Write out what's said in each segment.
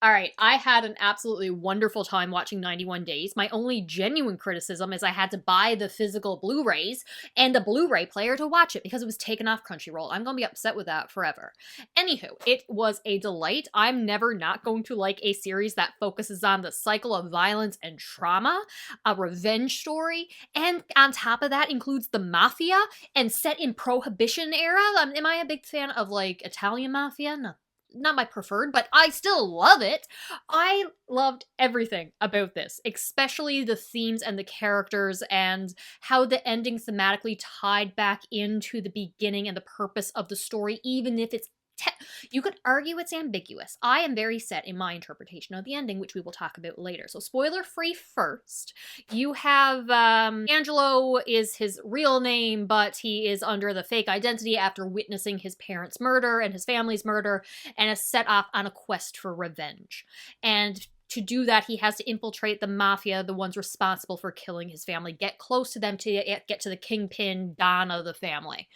All right, I had an absolutely wonderful time watching 91 Days. My only genuine criticism is I had to buy the physical Blu-rays and the Blu-ray player to watch it because it was taken off Crunchyroll. I'm gonna be upset with that forever. Anywho, it was a delight. I'm never not going to like a series that focuses on the cycle of violence and trauma, a revenge story, and on top of that includes the mafia and set in Prohibition era. Am I a big fan of like Italian mafia? No, not my preferred, but I still love it. I loved everything about this, especially the themes and the characters and how the ending thematically tied back into the beginning and the purpose of the story, even if it's you could argue it's ambiguous. I am very set in my interpretation of the ending, which we will talk about later. So spoiler free first. You have Angelo is his real name, but he is under the fake identity after witnessing his parents' murder and his family's murder, and is set off on a quest for revenge. And to do that, he has to infiltrate the mafia, the ones responsible for killing his family, get close to them to get to the kingpin Don of the family.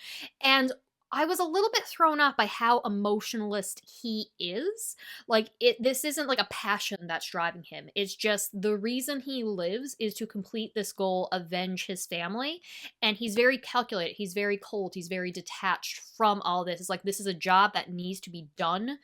And I was a little bit thrown off by how emotionalist he is. Like, this isn't like a passion that's driving him. It's just the reason he lives is to complete this goal, avenge his family. And he's very calculated. He's very cold. He's very detached from all this. It's like, this is a job that needs to be done.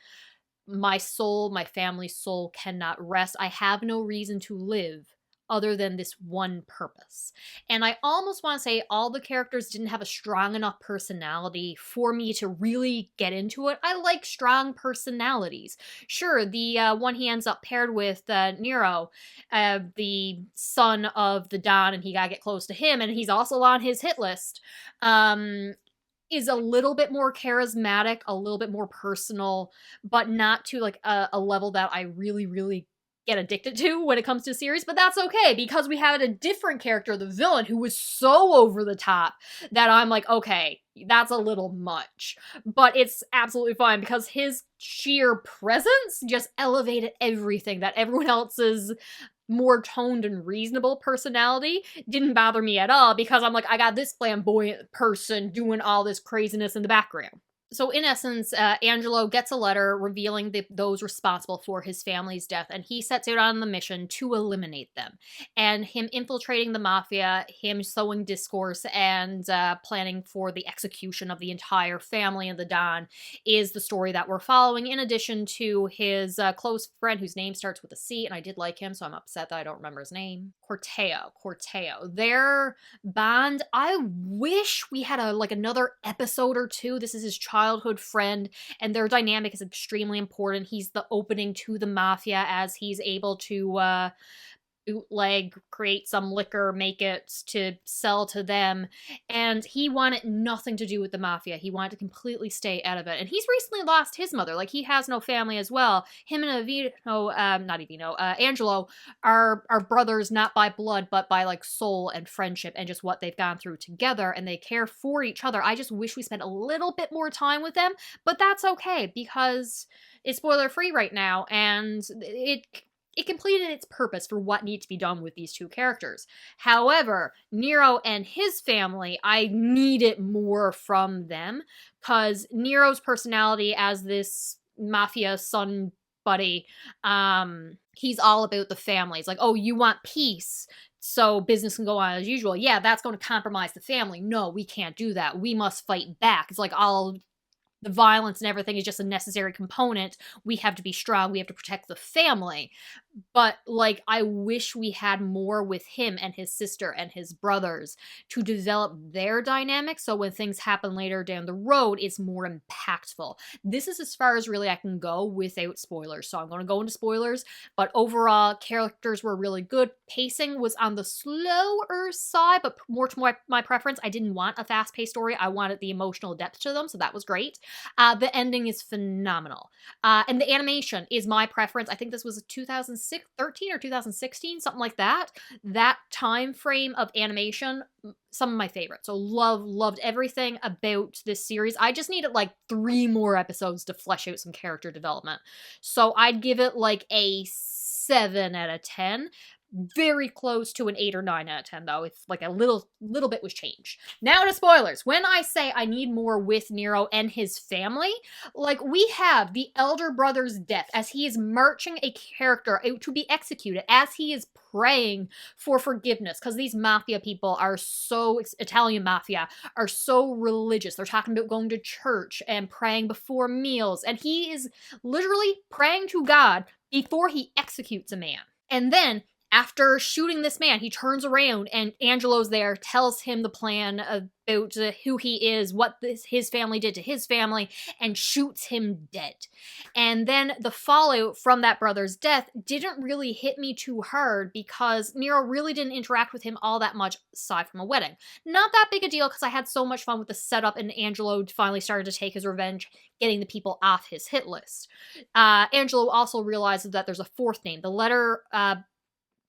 My soul, my family's soul cannot rest. I have no reason to live other than this one purpose. And I almost want to say all the characters didn't have a strong enough personality for me to really get into it. I like strong personalities. Sure, the one he ends up paired with, Nero, the son of the Don, and he gotta get close to him, and he's also on his hit list, is a little bit more charismatic, a little bit more personal, but not to like a level that I really, really get addicted to when it comes to series, but that's okay because we had a different character, the villain, who was so over the top that I'm like, okay, that's a little much. But it's absolutely fine because his sheer presence just elevated everything that everyone else's more toned and reasonable personality didn't bother me at all because I'm like, I got this flamboyant person doing all this craziness in the background. So in essence, Angelo gets a letter revealing those responsible for his family's death, and he sets out on the mission to eliminate them. And him infiltrating the mafia, him sowing discourse, and planning for the execution of the entire family and the Don is the story that we're following, in addition to his close friend whose name starts with a C, and I did like him, so I'm upset that I don't remember his name. Corteo. Their bond, I wish we had another episode or two. This is his childhood friend, and their dynamic is extremely important. He's the opening to the mafia as he's able to bootleg, create some liquor, make it to sell to them, and he wanted nothing to do with the mafia. He wanted to completely stay out of it, and he's recently lost his mother. Like, he has no family as well. Him and Angelo are brothers, not by blood, but by like soul and friendship and just what they've gone through together, and they care for each other. I just wish we spent a little bit more time with them, but that's okay because it's spoiler free right now, and it completed its purpose for what needs to be done with these two characters. However, Nero and his family, I needed more from them, because Nero's personality as this mafia son buddy, he's all about the family. It's like, oh, you want peace, so business can go on as usual. Yeah, that's going to compromise the family. No, we can't do that. We must fight back. It's like all the violence and everything is just a necessary component. We have to be strong. We have to protect the family. But, like, I wish we had more with him and his sister and his brothers to develop their dynamic so when things happen later down the road, it's more impactful. This is as far as really I can go without spoilers, so I'm going to go into spoilers. But overall, characters were really good. Pacing was on the slower side, but more to my preference. I didn't want a fast-paced story. I wanted the emotional depth to them, so that was great. The ending is phenomenal. And the animation is my preference. I think this was 2013 or 2016, something like that. That time frame of animation, some of my favorites. So loved everything about this series. I just needed like 3 more episodes to flesh out some character development. So I'd give it like a 7 out of 10. very close to an 8 or 9 out of 10, though. It's like a little bit was changed. Now to spoilers. When I say I need more with Nero and his family, like, we have the elder brother's death as he is marching a character out to be executed, as he is praying for forgiveness, because these mafia people are so, Italian mafia, are so religious. They're talking about going to church and praying before meals, and he is literally praying to God before he executes a man. And then, after shooting this man, he turns around and Angelo's there, tells him the plan about who he is, what his family did to his family, and shoots him dead. And then the fallout from that brother's death didn't really hit me too hard because Nero really didn't interact with him all that much aside from a wedding. Not that big a deal because I had so much fun with the setup and Angelo finally started to take his revenge, getting the people off his hit list. Angelo also realizes that there's a fourth name. The letter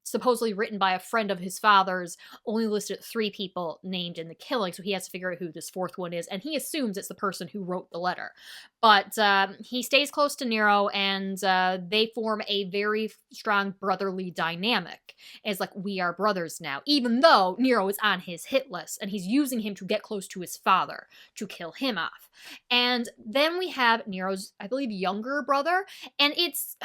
supposedly written by a friend of his father's, only listed 3 people named in the killing, so he has to figure out who this fourth one is, and he assumes it's the person who wrote the letter. But he stays close to Nero, and they form a very strong brotherly dynamic. It's like, we are brothers now, even though Nero is on his hit list, and he's using him to get close to his father, to kill him off. And then we have Nero's, I believe, younger brother, and it's...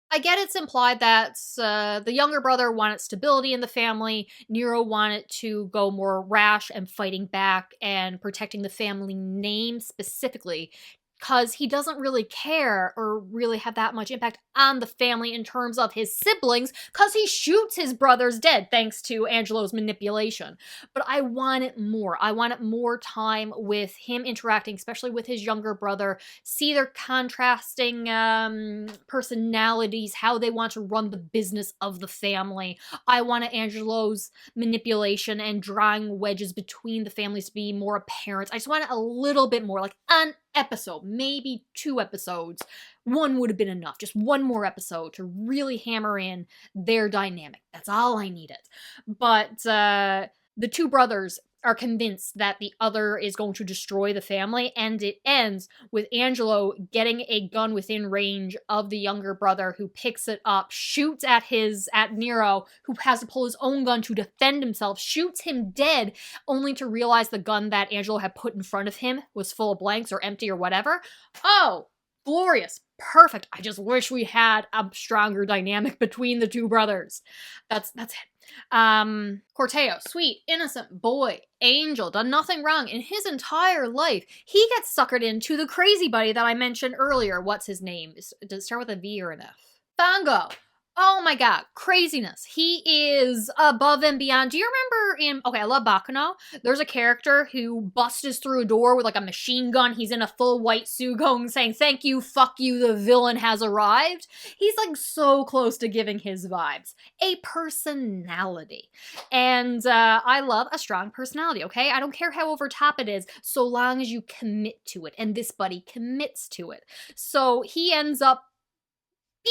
I get it's implied that the younger brother wanted stability in the family. Nero wanted to go more rash and fighting back and protecting the family name specifically, because he doesn't really care or really have that much impact on the family in terms of his siblings, because he shoots his brothers dead thanks to Angelo's manipulation. But I wanted more. I wanted more time with him interacting, especially with his younger brother, see their contrasting personalities, how they want to run the business of the family. I wanted Angelo's manipulation and drawing wedges between the families to be more apparent. I just wanted a little bit more, like an episode, maybe 2 episodes. 1 would have been enough. Just 1 more episode to really hammer in their dynamic. That's all I needed. But the 2 brothers are convinced that the other is going to destroy the family, and it ends with Angelo getting a gun within range of the younger brother, who picks it up, shoots at Nero, who has to pull his own gun to defend himself, shoots him dead, only to realize the gun that Angelo had put in front of him was full of blanks or empty or whatever. Oh, glorious. Perfect. I just wish we had a stronger dynamic between the 2 brothers. That's it. Corteo, sweet, innocent boy, angel, done nothing wrong in his entire life. He gets suckered into the crazy buddy that I mentioned earlier. What's his name? Does it start with a V or an F? Fango. Oh my god, craziness. He is above and beyond. Do you remember okay, I love Baccano. There's a character who busts through a door with like a machine gun. He's in a full white suit going, saying, "Thank you, fuck you, the villain has arrived." He's like so close to giving his vibes. A personality. And I love a strong personality, okay? I don't care how over top it is, so long as you commit to it. And this buddy commits to it. So he ends up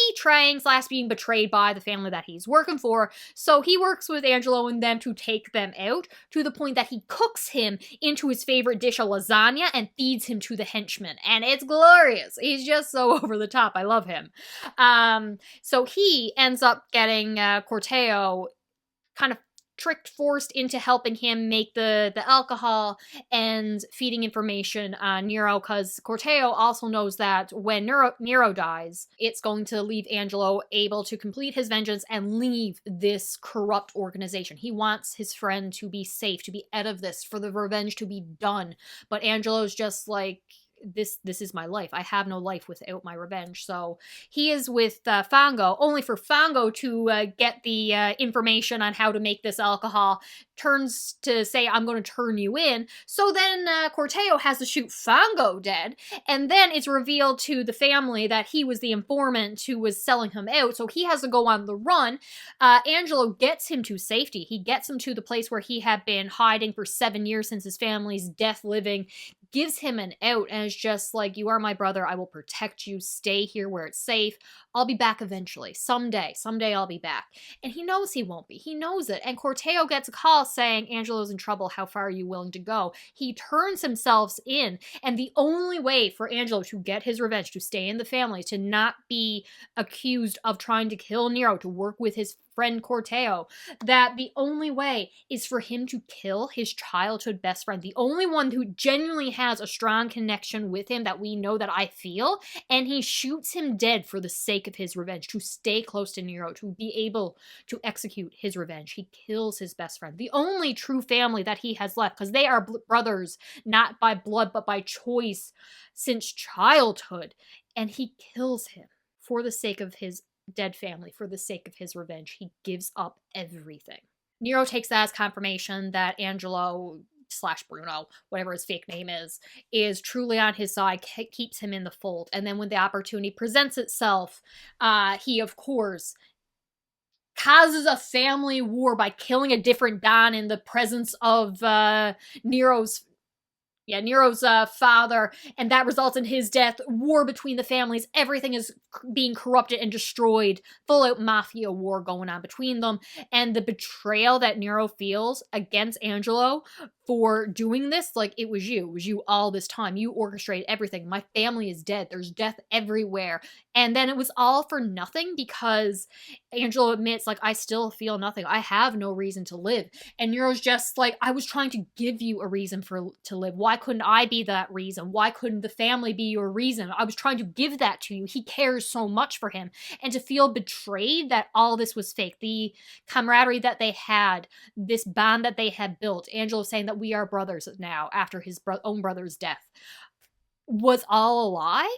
betraying / being betrayed by the family that he's working for. So he works with Angelo and them to take them out, to the point that he cooks him into his favorite dish, a lasagna, and feeds him to the henchmen. And it's glorious. He's just so over the top. I love him. So he ends up getting Corteo kind of forced into helping him make the alcohol and feeding information on Nero, because Corteo also knows that when Nero dies, it's going to leave Angelo able to complete his vengeance and leave this corrupt organization. He wants his friend to be safe, to be out of this, for the revenge to be done. But Angelo's just like, this is my life. I have no life without my revenge. So he is with Fango, only for Fango to get the information on how to make this alcohol, turns to say, "I'm going to turn you in." So then Corteo has to shoot Fango dead, and then it's revealed to the family that he was the informant who was selling him out, so he has to go on the run. Angelo gets him to safety. He gets him to the place where he had been hiding for 7 years since his family's death, living, gives him an out, and is just like, "You are my brother. I will protect you. Stay here where it's safe. I'll be back eventually. Someday I'll be back." And he knows he won't be. He knows it. And Corteo gets a call saying, "Angelo's in trouble. How far are you willing to go?" He turns himself in, and the only way for Angelo to get his revenge, to stay in the family, to not be accused of trying to kill Nero, to work with his friend Corteo, that the only way is for him to kill his childhood best friend, the only one who genuinely has a strong connection with him that we know that I feel, and he shoots him dead for the sake of his revenge, to stay close to Nero, to be able to execute his revenge. He kills his best friend, the only true family that he has left, because they are brothers, not by blood, but by choice since childhood, and he kills him for the sake of his dead family, for the sake of his revenge. He gives up everything. Nero takes that as confirmation that Angelo / Bruno, whatever his fake name is truly on his side, keeps him in the fold. And then when the opportunity presents itself, he, of course, causes a family war by killing a different Don in the presence of Nero's father, and that results in his death. War between the families, everything is being corrupted and destroyed. Full-out mafia war going on between them, and the betrayal that Nero feels against Angelo for doing this, like, it was you all this time. You orchestrated everything. My family is dead. There's death everywhere. And then it was all for nothing because Angelo admits, like, I still feel nothing. I have no reason to live. And Nero's just like, I was trying to give you a reason to live. Why couldn't I be that reason? Why couldn't the family be your reason? I was trying to give that to you. He cares so much for him. And to feel betrayed that all this was fake, the camaraderie that they had, this bond that they had built, Angelo saying that we are brothers now after his own brother's death, was all a lie,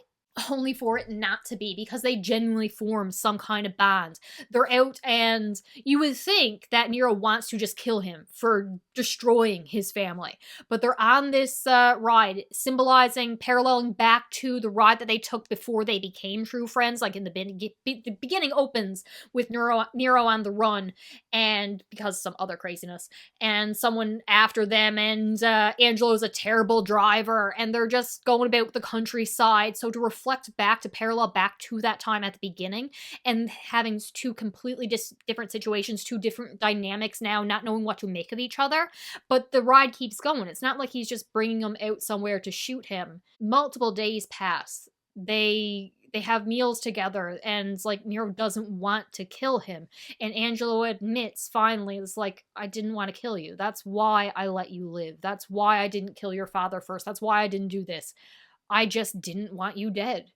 only for it not to be, because they genuinely form some kind of bond. They're out, and you would think that Nero wants to just kill him for destroying his family, but they're on this ride, symbolizing, paralleling back to the ride that they took before they became true friends. Like in the beginning opens with Nero on the run, and because of some other craziness, and someone after them, and Angelo's a terrible driver, and they're just going about the countryside. So to reflect back, to parallel back to that time at the beginning, and having two completely different situations, two different dynamics now, not knowing what to make of each other. But the ride keeps going. It's not like he's just bringing them out somewhere to shoot him. Multiple days pass. They have meals together, and it's like Nero doesn't want to kill him. And Angelo admits finally, it's like, I didn't want to kill you. That's why I let you live. That's why I didn't kill your father first. That's why I didn't do this. I just didn't want you dead.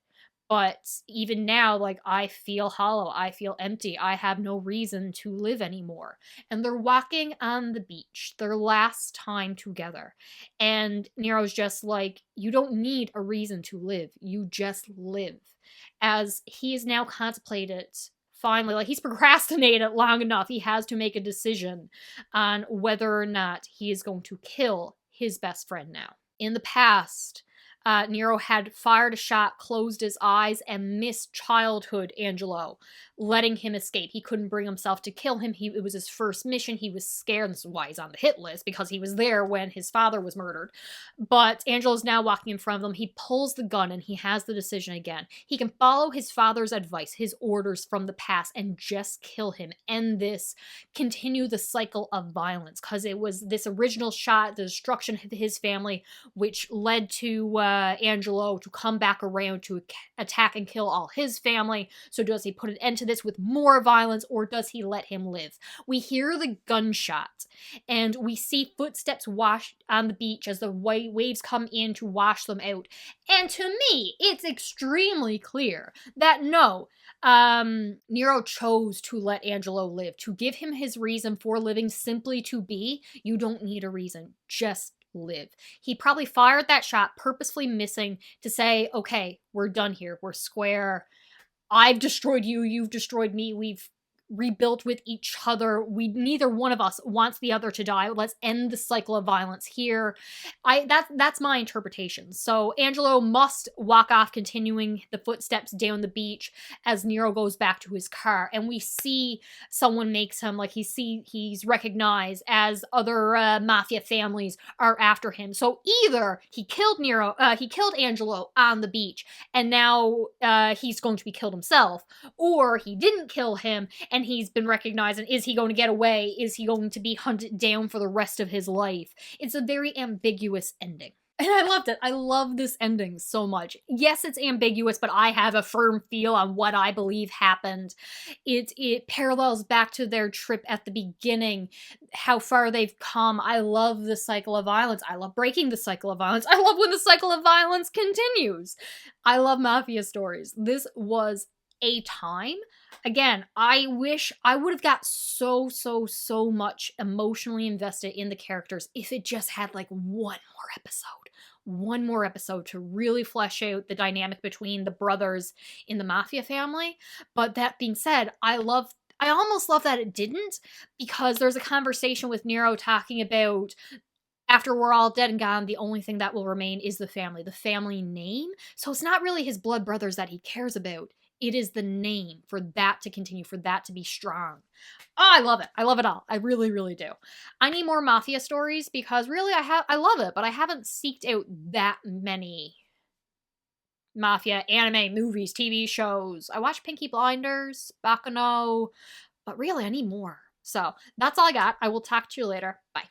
But even now, like, I feel hollow. I feel empty. I have no reason to live anymore. And they're walking on the beach, their last time together. And Nero's just like, you don't need a reason to live. You just live. As he is now contemplated, finally, like, he's procrastinated long enough. He has to make a decision on whether or not he is going to kill his best friend now. In the past, Nero had fired a shot, closed his eyes, and missed childhood Angelo, letting him escape. He couldn't bring himself to kill him. It was his first mission. He was scared. This is why he's on the hit list, because he was there when his father was murdered. But Angelo's now walking in front of him. He pulls the gun, and he has the decision again. He can follow his father's advice, his orders from the past, and just kill him. End this. Continue the cycle of violence, because it was this original shot, the destruction of his family, which led to Angelo to come back around to attack and kill all his family. So does he put an end to this with more violence, or does he let him live? We hear the gunshot, and we see footsteps washed on the beach as the waves come in to wash them out. And to me, it's extremely clear that no, Nero chose to let Angelo live, to give him his reason for living, simply to be. You don't need a reason, just live. He probably fired that shot, purposefully missing, to say, okay, we're done here. We're square. I've destroyed you. You've destroyed me. We've rebuilt with each other. Neither one of us wants the other to die. Let's end the cycle of violence here. That's my interpretation. So Angelo must walk off, continuing the footsteps down the beach as Nero goes back to his car, and we see someone makes him, like, he's recognized as other mafia families are after him. So either he killed Angelo on the beach, and now he's going to be killed himself, or he didn't kill him and he's been recognized, and is he going to get away? Is he going to be hunted down for the rest of his life? It's a very ambiguous ending. And I loved it. I love this ending so much. Yes, it's ambiguous, but I have a firm feel on what I believe happened. It parallels back to their trip at the beginning, how far they've come. I love the cycle of violence. I love breaking the cycle of violence. I love when the cycle of violence continues. I love mafia stories. This was a time. Again, I wish I would have got so much emotionally invested in the characters if it just had like one more episode to really flesh out the dynamic between the brothers in the mafia family. But that being said, I almost love that it didn't, because there's a conversation with Nero talking about, after we're all dead and gone, the only thing that will remain is the family name. So it's not really his blood brothers that he cares about. It is the name, for that to continue, for that to be strong. Oh, I love it. I love it all. I really, really do. I need more mafia stories, because really I love it, but I haven't seeked out that many mafia anime, movies, TV shows. I watch Pinky Blinders, Bakano, but really I need more. So that's all I got. I will talk to you later. Bye.